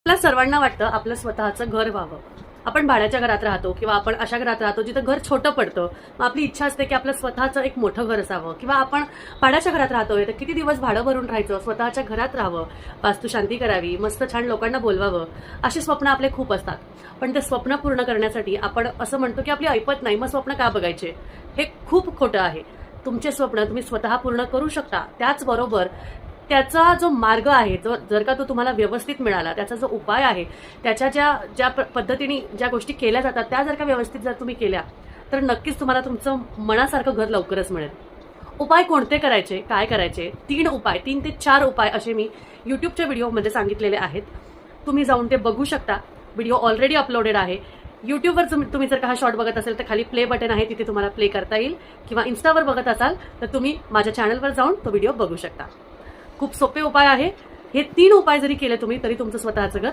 आपल्या सर्वांना वाटतं आपलं स्वतःचं घर व्हावं. आपण भाड्याच्या घरात राहतो किंवा आपण अशा घरात राहतो जिथं घर छोटं पडतं. मग आपली इच्छा असते की आपलं स्वतःचं एक मोठं घर असावं किंवा आपण भाड्याच्या घरात राहतोय तर किती दिवस भाडं भरून राहायचं, स्वतःच्या घरात राहावं, वास्तुशांती करावी, मस्त छान लोकांना बोलवावं, अशी स्वप्न आपले खूप असतात. पण ते स्वप्न पूर्ण करण्यासाठी आपण असं म्हणतो की आपली ऐपत नाही, मग स्वप्न का बघायचे. हे खूप खोटं आहे. तुमचे स्वप्न तुम्ही स्वतः पूर्ण करू शकता. त्याचबरोबर त्याचा जो मार्ग आहे, जो जर का तो तुम्हाला व्यवस्थित मिळाला, त्याचा जो उपाय आहे, त्याच्या ज्या ज्या पद्धतीने ज्या गोष्टी केल्या जातात त्या जर का व्यवस्थित जर तुम्ही केल्या तर नक्कीच तुम्हाला तुमचं मनासारखं घर लवकरच मिळेल. उपाय कोणते करायचे, काय करायचे, 3 ते 4 उपाय असे मी युट्यूबच्या व्हिडिओमध्ये सांगितलेले आहेत. तुम्ही जाऊन ते बघू शकता. व्हिडिओ ऑलरेडी अपलोडेड आहे. युट्यूबवर तुम्ही जर का हा शॉर्ट बघत असेल तर खाली प्ले बटन आहे, तिथे तुम्हाला प्ले करता येईल. किंवा इन्स्टावर बघत असाल तर तुम्ही माझ्या चॅनलवर जाऊन तो व्हिडिओ बघू शकता. खूप सोपे उपाय आहे हे. 3 उपाय जरी केले तुम्ही तरी तुमचं स्वतःचं घर